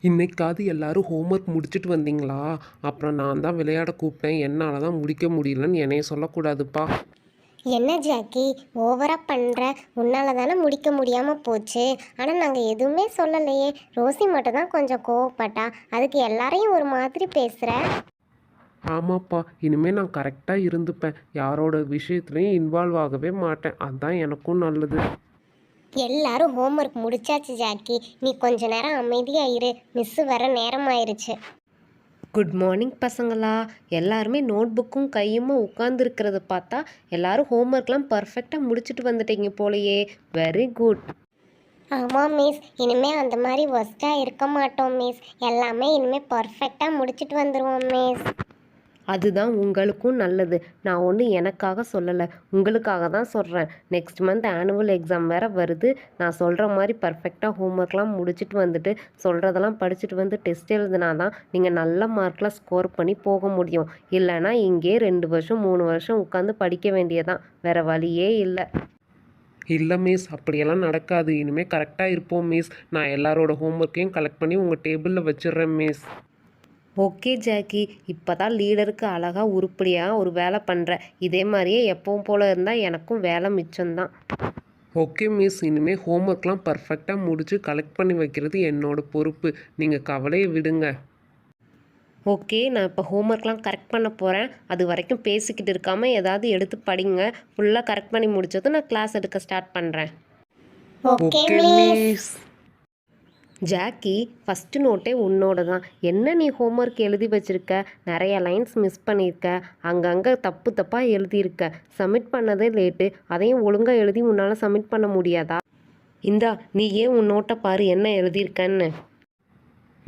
இன்னைக்காவது எல்லாரும் ஹோம்ஒர்க் முடிச்சுட்டு வந்தீங்களா? அப்புறம் நான் தான் விளையாட கூப்பிட்டேன். என்னால் தான் முடிக்க முடியலன்னு என்னைய சொல்லக்கூடாதுப்பா. என்ன ஜாக்கி, ஓவரா பண்ணுற? உன்னால தானே முடிக்க முடியாமல் போச்சு. ஆனால் நாங்கள் எதுவுமே சொல்லலையே. ரோசி மட்டும் தான் கொஞ்சம் கோவப்பட்டா. அதுக்கு எல்லாரையும் ஒரு மாதிரி பேசுகிற. ஆமாப்பா, இனிமேல் நான் கரெக்டாக இருந்துப்பேன். யாரோட விஷயத்துலையும் இன்வால்வ் ஆகவே மாட்டேன். அதுதான் எனக்கும் நல்லது. எல்லாரும் ஹோம்ஒர்க் முடிச்சாச்சு ஜாக்கி, நீ கொஞ்ச நேரம் அமைதியாக இரு. மிஸ்ஸு வர நேரம் ஆயிருச்சு. குட் மார்னிங் பசங்களா. எல்லாருமே நோட் புக்கும் கையுமா உட்காந்துருக்கிறத பார்த்தா எல்லாரும் ஹோம்ஒர்க்லாம் பர்ஃபெக்டாக முடிச்சுட்டு வந்துட்டீங்க போலையே. Very good. ஆமாம் மிஸ், இனிமேல் அந்த மாதிரி ஒஸ்ட்டாக இருக்க மாட்டோம் மிஸ். எல்லாமே இனிமேல் பர்ஃபெக்டாக முடிச்சிட்டு வந்துடுவோம் மிஸ். அதுதான் உங்களுக்கும் நல்லது. நான் ஒன்றும் எனக்காக சொல்லலை, உங்களுக்காக தான் சொல்கிறேன். நெக்ஸ்ட் மந்த் ஆனுவல் எக்ஸாம் வேறு வருது. நான் சொல்கிற மாதிரி பர்ஃபெக்டாக ஹோம்ஒர்க்லாம் முடிச்சுட்டு வந்துட்டு சொல்கிறதெல்லாம் படிச்சுட்டு வந்து டெஸ்ட் எழுதுனா தான் நீங்கள் நல்ல மார்க்கில் ஸ்கோர் பண்ணி போக முடியும். இல்லைனா இங்கே 2 வருஷம் 3 வருஷம் உட்காந்து படிக்க வேண்டியதான். வேறு வழியே இல்லை. இல்லை மிஸ், அப்படியெல்லாம் நடக்காது. இனிமேல் கரெக்டாக இருப்போம் மிஸ். நான் எல்லாரோட ஹோம்ஒர்க்கையும் கலெக்ட் பண்ணி உங்கள் டேபிளில் வச்சிடுறேன் மிஸ். ஓகே ஜாக்கி, இப்போ தான் லீடருக்கு அழகாக உருப்படியாக ஒரு வேலை பண்ணுற. இதே மாதிரியே எப்பவும் போல் இருந்தால் எனக்கும் வேலை மிச்சம்தான். ஓகே மிஸ், இனிமேல் ஹோம்ஒர்க்லாம் பர்ஃபெக்டாக முடித்து கலெக்ட் பண்ணி வைக்கிறது என்னோட பொறுப்பு. நீங்கள் கவலையை விடுங்க. ஓகே, நான் இப்போ ஹோம்ஒர்க்லாம் கரெக்ட் பண்ண போகிறேன். அது வரைக்கும் பேசிக்கிட்டு இருக்காமல் ஏதாவது எடுத்து படிங்க. ஃபுல்லாக கரெக்ட் பண்ணி முடிச்சதும் நான் கிளாஸ் எடுக்க ஸ்டார்ட் பண்ணுறேன். Okay okay miss. Miss. Jackie, first நோட்டே உன்னோட தான். என்ன நீ ஹோம்ஒர்க் எழுதி வச்சுருக்க? நிறைய லைன்ஸ் மிஸ் பண்ணியிருக்க. அங்கங்கே தப்பு தப்பாக எழுதியிருக்க. சப்மிட் பண்ணதே லேட்டு. அதையும் ஒழுங்காக எழுதி உன்னால் சப்மிட் பண்ண முடியாதா? இந்தா, நீ ஏன் உன் நோட்டை பாரு என்ன எழுதியிருக்கன்னு.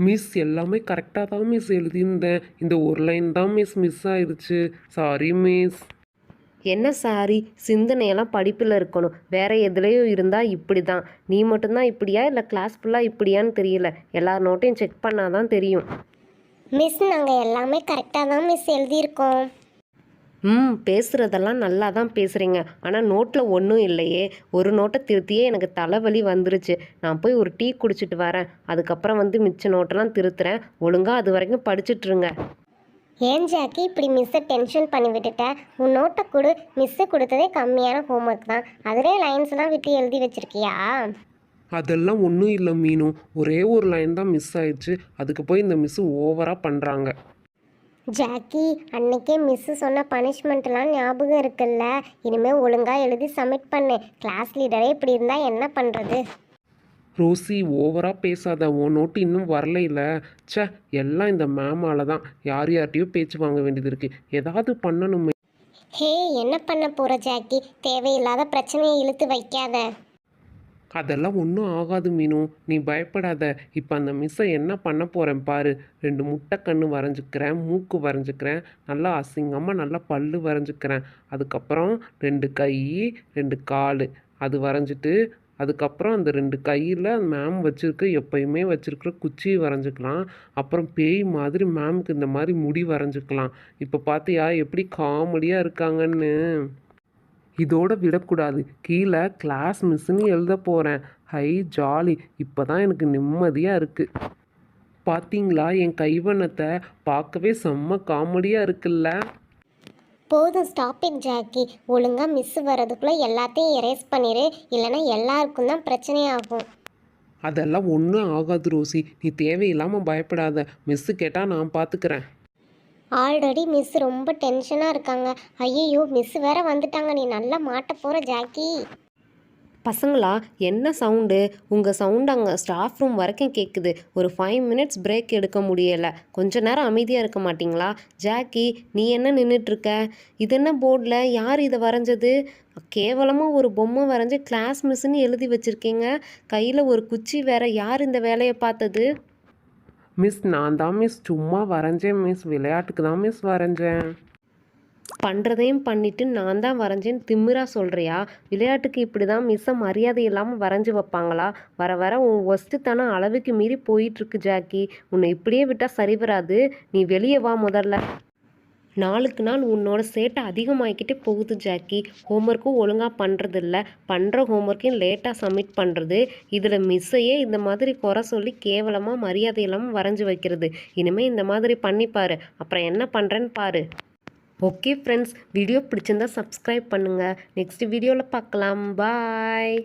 மிஸ், எல்லாமே கரெக்டாக தான் மிஸ் எழுதியிருந்தேன். இந்த ஒரு லைன் தான் மிஸ் ஆயிடுச்சு. Sorry miss. என்ன சாரி, சிந்தனையெல்லாம் படிப்பில் இருக்கணும். வேற எதுலேயும் இருந்தால் இப்படி தான். நீ மட்டும்தான் இப்படியா இல்லை கிளாஸ் ஃபுல்லாக இப்படியான்னு தெரியல. எல்லார் நோட்டையும் செக் பண்ணால் தான் தெரியும். மிஸ், நாங்கள் எல்லாமே கரெக்டாக தான் மிஸ் எழுதியிருக்கோம். பேசுகிறதெல்லாம் நல்லா தான் பேசுகிறீங்க. ஆனால் நோட்டில் ஒன்றும் இல்லையே. ஒரு நோட்டை திருத்தியே எனக்கு தலைவலி வந்துருச்சு. நான் போய் ஒரு டீ குடிச்சிட்டு வரேன். அதுக்கப்புறம் வந்து மிச்ச நோட்டெல்லாம் திருத்துறேன். ஒழுங்காக அது வரைக்கும் படிச்சுட்ருங்க. ஏன் ஜாக்கி, இப்படி மிஸ்ஸை டென்ஷன் பண்ணி விட்டுட்ட? உன் நோட்டை கொடு. மிஸ்ஸு கொடுத்ததே கம்மியான ஹோம்ஒர்க் தான். அதிலே லைன்ஸ்லாம் விட்டு எழுதி வச்சிருக்கியா? அதெல்லாம் ஒன்றும் இல்லை மீனு. ஒரே ஒரு லைன் தான் மிஸ் ஆயிடுச்சு. அதுக்கு போய் இந்த மிஸ்ஸு ஓவராக பண்ணுறாங்க. ஜாக்கி, அன்னைக்கே மிஸ்ஸு சொன்ன பனிஷ்மெண்ட்லாம் ஞாபகம் இருக்குல்ல? இனிமேல் ஒழுங்காக எழுதி சப்மிட் பண்ணு. கிளாஸ் லீடரே இப்படி இருந்தால் என்ன பண்ணுறது? ரோசி, ஓவராக பேசாத. உன் நோட்டு இன்னும் வரலையில. ச்சே, எல்லாம் இந்த மேமால தான். யார்கிட்டயோ பேச்சு வாங்க வேண்டியது இருக்குது. ஏதாவது பண்ணணுமே. ஹே, என்ன பண்ண போகிற ஜாக்கி? தேவையில்லாத பிரச்சனையை இழுத்து வைக்காத. அதெல்லாம் ஒன்றும் ஆகாது மீனு, நீ பயப்படாத. இப்போ அந்த மிஸ்ஸை என்ன பண்ண போகிறேன் பாரு. 2 முட்டை கண்ணு வரைஞ்சிக்கிறேன், மூக்கு வரைஞ்சிக்கிறேன், நல்லா அசிங்கமாக நல்லா பல்லு வரைஞ்சிக்கிறேன். அதுக்கப்புறம் 2 கை 2 கால் அது வரைஞ்சிட்டு, அதுக்கப்புறம் அந்த 2 கையில் மேம் வச்சுருக்க எப்பயுமே வச்சுருக்கிற குச்சியை வரைஞ்சிக்கலாம். அப்புறம் பேய் மாதிரி மேம்க்கு இந்த மாதிரி முடி வரைஞ்சிக்கலாம். இப்போ பார்த்தியா எப்படி காமெடியாக இருக்காங்கன்னு. இதோட விடக்கூடாது. கீழே கிளாஸ் மிஸ்ஸுன்னு எழுத போகிறேன். Hi jolly. இப்போ தான் எனக்கு நிம்மதியாக இருக்குது. பார்த்தீங்களா என் கைவண்ணத்தை? பார்க்கவே செம்ம காமெடியாக இருக்குல்ல. போதும், ஸ்டாப் இட் ஜாக்கி. ஒழுங்காக மிஸ்ஸு வர்றதுக்குள்ளே எல்லாத்தையும் எரேஸ் பண்ணிடு. இல்லைன்னா எல்லாருக்கும் தான் பிரச்சனையாகும். அதெல்லாம் ஒன்றும் ஆகாது ரோசி, நீ தேவையில்லாமல் பயப்படாத. மிஸ்ஸு கேட்டால் நான் பார்த்துக்கிறேன். ஆல்ரெடி மிஸ் ரொம்ப டென்ஷனாக இருக்காங்க. ஐயோ, மிஸ் வேற வந்துட்டாங்க. நீ நல்லா மாட்ட போகிற ஜாக்கி. பசங்களா, என்ன சவுண்டு? உங்கள் சவுண்டு அங்கே ஸ்டாஃப் ரூம் வரைக்கும் கேட்குது. ஒரு 5 மினிட்ஸ் பிரேக் எடுக்க முடியலை. கொஞ்ச நேரம் அமைதியாக இருக்க மாட்டிங்களா? ஜாக்கி, நீ என்ன நின்றுட்டுருக்க? இது என்ன போர்டில் யார் இதை வரைஞ்சது? கேவலமாக ஒரு பொம்மை வரைஞ்சி கிளாஸ் மிஸ்ஸுன்னு எழுதி வச்சுருக்கீங்க. கையில் ஒரு குச்சி வேற. யார் இந்த வேலையை பார்த்தது? மிஸ், நான் தான் மிஸ் சும்மா வரைஞ்சேன் மிஸ். விளையாட்டுக்கு தான் மிஸ் வரைஞ்சேன். பண்ணுறதையும் பண்ணிவிட்டு நான் தான் வரைஞ்சேன்னு திமிரா சொல்கிறியா? விளையாட்டுக்கு இப்படி தான் மிஸ்ஸை மரியாதை இல்லாமல் வரைஞ்சி வைப்பாங்களா? வர வர உன் ஒஸ்ட்டுத்தனம் அளவுக்கு மீறி போயிட்டுருக்கு ஜாக்கி. உன்னை இப்படியே விட்டால் சரி வராது. நீ வெளியே வா முதல்ல. நாளுக்கு நாள் உன்னோட சேட்டை அதிகமாகிக்கிட்டே போகுது ஜாக்கி. ஹோம்ஒர்க்கும் ஒழுங்காக பண்ணுறதில்ல, பண்ணுற ஹோம்ஒர்க்கையும் லேட்டாக சப்மிட் பண்ணுறது. இதில் மிஸ்ஸையே இந்த மாதிரி குறை சொல்லி கேவலமாக மரியாதை இல்லாமல் வரைஞ்சி வைக்கிறது. இனிமேல் இந்த மாதிரி பண்ணிப்பாரு, அப்புறம் என்ன பண்ணுறேன்னு பாரு. ஓகே ஃப்ரெண்ட்ஸ், வீடியோ பிடிச்சிருந்தா சப்ஸ்கிரைப் பண்ணுங்கள். நெக்ஸ்ட் வீடியோவில் பார்க்கலாம். பாய்.